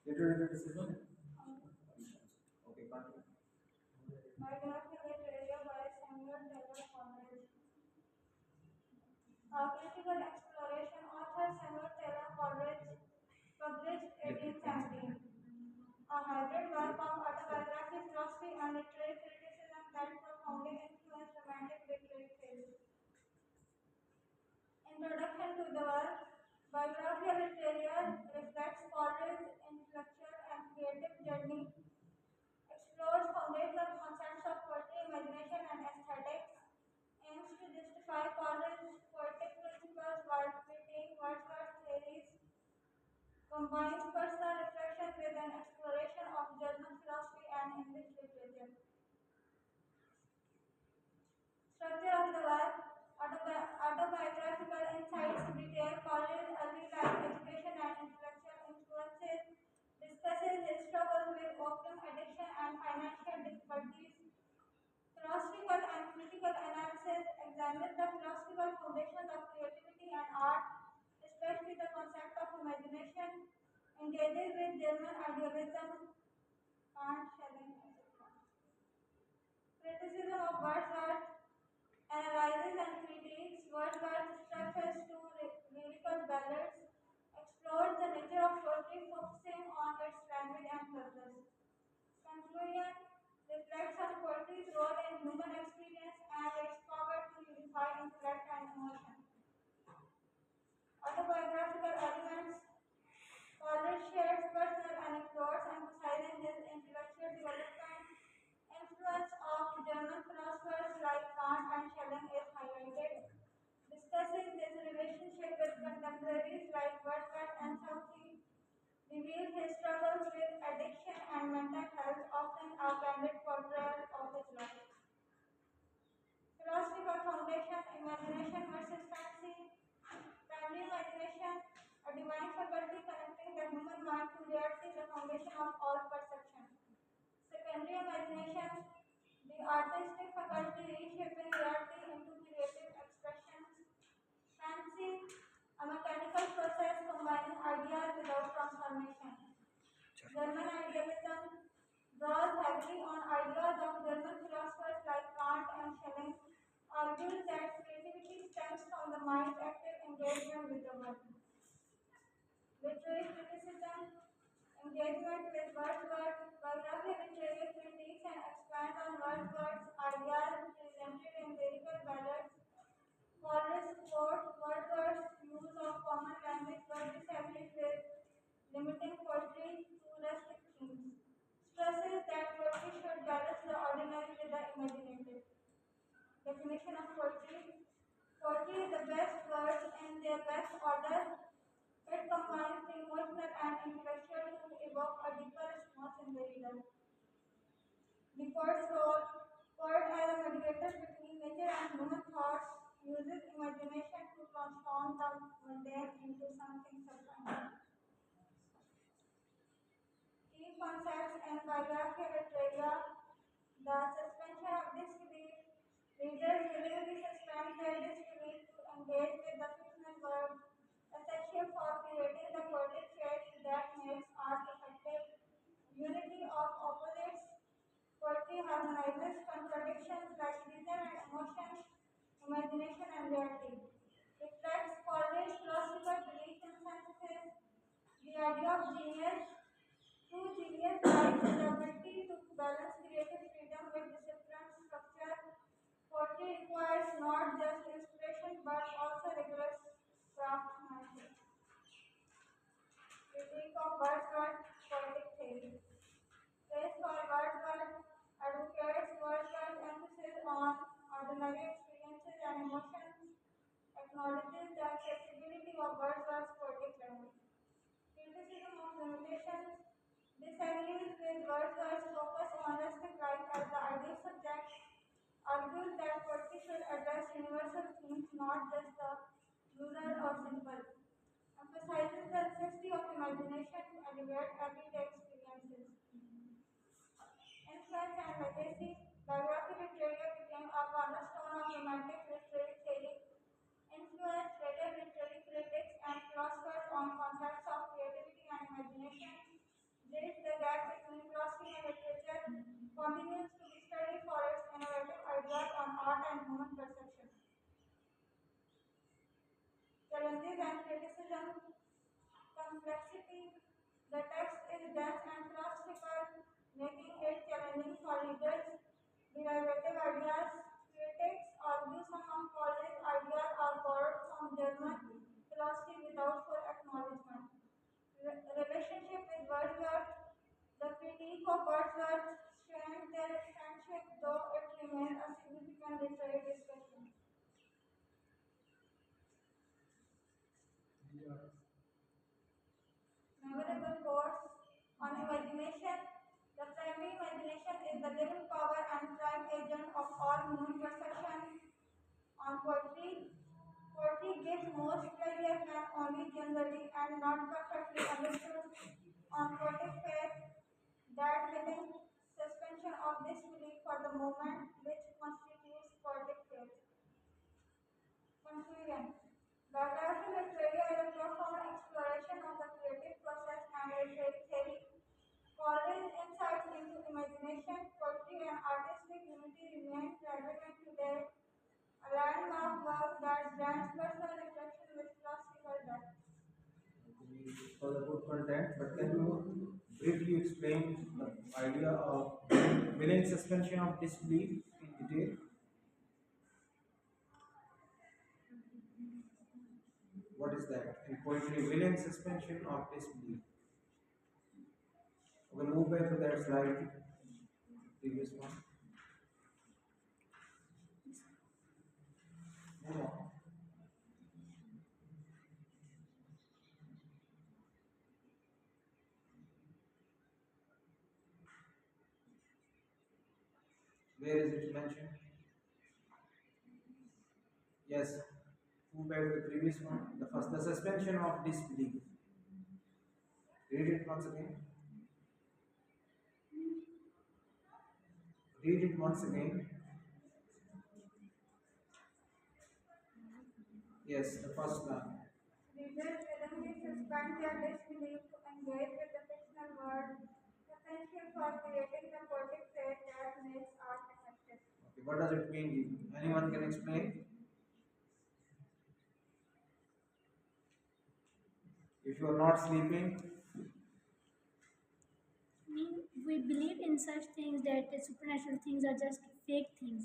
Literary criticism? Okay, continue. Biography Literature by Samuel Taylor Coleridge. A critical exploration author Samuel Taylor Coleridge published 1817. A hybrid work of autobiography, philosophy, and literary criticism that profoundly influenced romantic literary theory. Introduction to the work. Biography of Literature reflects Coleridge's intellectual and creative journey, explores foundational concepts of poetry, imagination, and aesthetics, aims to justify Coleridge's poetic principles while critiquing Wordsworth's theories, combines personal reflection with an exploration of German philosophy and English literature. Structure of the work. Autobiographical insights detail Coleridge's early life, education, and intellectual influences, discusses his struggles with opium addiction and financial difficulties. Philosophical and critical analysis examines the philosophical foundations of creativity and art, especially the concept of imagination, engages with German idealism, Kant, Schelling, etc. Criticism of Wordsworth analyzes and critiques Wordsworth's structures to lyrical ballads, explores the nature of poetry, focusing on its language and purpose. Conclusion reflects on poetry's role in human experience and its power to unify intellect and emotion. Autobiographical elements. Coleridge shares personal anecdotes emphasizing his intellectual development. Influence of German philosophers like Kant and Schelling is highlighted. Discusses his relationship with contemporaries like Wordsworth and Southey. Reveals his struggles with addiction and mental health, often a candid portrayal of his life. Philosophical foundation, imagination versus fancy. Primary imagination, a divine faculty connecting the human mind to reality, the foundation of all perception. Secondary imagination, the artistic faculty reshaping reality into creative expressions. Fancy, a mechanical process combining ideas without transformation. German idealism draws heavily on ideas of German philosophers like Kant and Schelling, argues that creativity stems from the mind's active engagement with the world. Literary criticism, engagement with Wordsworth, biography literary critiques and expands on Wordsworth's ideas presented in lyrical ballads. Coleridge quotes Wordsworth's use of common language but disagrees with limiting poetry to rustic themes. Stresses that poetry should balance the ordinary with the imaginative. Definition of poetry. Poetry is the best words in their best order. It combines the emotional and intellectual to evoke a deeper response in the reader. The poet's role. Poet as a mediator between nature and human thoughts uses imagination to transform the mundane into something sublime. Key concepts and biography literature. The suspension of disbelief. Readers willingly suspend their disbelief to engage with the fictional world, essential for creating the poetic faith that makes art effective. Unity of opposites. Poetry harmonizes contradictions like reason and emotion, imagination and reality. Reflects Coleridge's philosophical belief in synthesis, the idea of genius. True genius lies in the ability to balance creative freedom with disciplined structure. Poetry requires not just inspiration but also rigorous craftsmanship. Critique of Wordsworth's poetic theory. Praise for Wordsworth advocates Wordsworth's emphasis on ordinary experiences and emotions, acknowledges the accessibility of Wordsworth's poetic language. Criticism of limitations disagrees with Wordsworth's focus on rustic life as the ideal subject, argues that poetry should address universal themes, not just the rural or simple, emphasizes the necessity of imagination to elevate everyday experiences. Influence and legacy, biography literature became a cornerstone of romantic literary theory, influenced later literary critics and philosophers on concepts of creativity and imagination, continues to be studied for its innovative ideas on art and human perception. Challenges and criticism. Complexity. The text is dense and philosophical, making it challenging for readers. Derivative ideas. Critics argue some of Collins's ideas are borrowed from German philosophy without full acknowledgement. Relationship with Wordsworth. The critique of Wordsworth strains their friendship, though it remains a significant literary discussion. Memorable quotes on imagination. The primary imagination is the living power and prime agent of all human perception. On poetry, poetry gives most pleasure when only generally and not perfectly understood. On poetic faith, that living suspension of disbelief for the moment which constitutes poetic faith. Conclusion. Biography literature is a profound exploration of the creative process and literary theory. Coleridge's insights into imagination, poetry, and artistic unity remain relevant today, a landmark work that blends personal reflection with philosophical depth. For the good content, but can you briefly explain the idea of willing suspension of disbelief in detail? What is that? In poetry, willing suspension of disbelief. We'll move back to that slide, previous one. Move on. Where is it mentioned? Yes. Move back to the previous one. The first, the suspension of disbelief. Read it once again. Read it once again. Yes, the first one. Readers willingly suspend their disbelief to engage with the fictional world, essential for creating the poetic faith that makes art effective. Okay, what does it mean? Anyone can explain? If you are not sleeping, We believe in such things that the supernatural things are just fake things,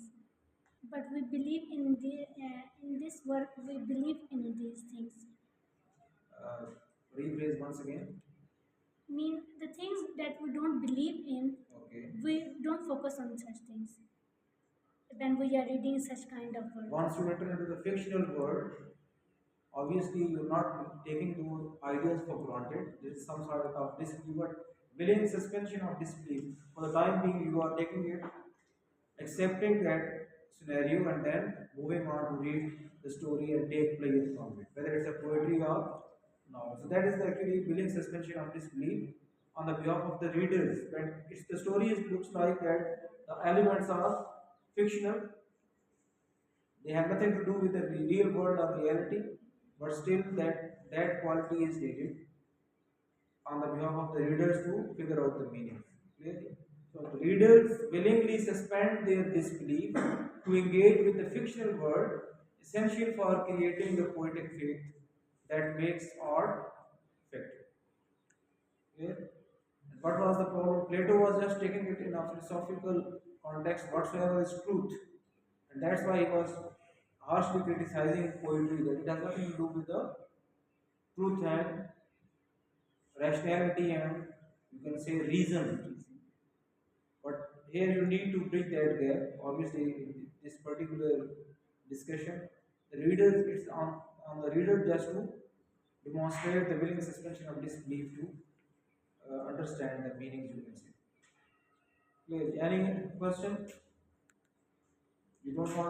but we believe in this work. We believe in these things. uh, rephrase once again. The things that we don't believe in, Okay. we don't focus on such things when we are reading such kind of work. Once you enter into the fictional world, obviously you're not taking those ideas for granted. There is some sort of disbelief, but willing suspension of disbelief. For the time being, you are taking it, accepting that scenario, and then moving on to read the story and take pleasure from it, whether it's a poetry or novel. So that is the actually willing suspension of disbelief on the behalf of the readers. When it's the story looks like that the elements are fictional, they have nothing to do with the real world or reality, but still that quality is needed on the behalf of the readers to figure out the meaning. Clearly? So the readers willingly suspend their disbelief to engage with the fictional world, essential for creating the poetic faith that makes art effective. Clear? And what was the problem? Plato was just taking it in a philosophical context, whatsoever is truth. And that's why he was harshly criticizing poetry, that it has nothing to do with the truth and rationality and you can say reason. But here you need to bridge that gap. Obviously, in this particular discussion, the reader it's on the reader just to demonstrate the willing suspension of disbelief to understand the meanings you can say. Clear? Any question? You don't want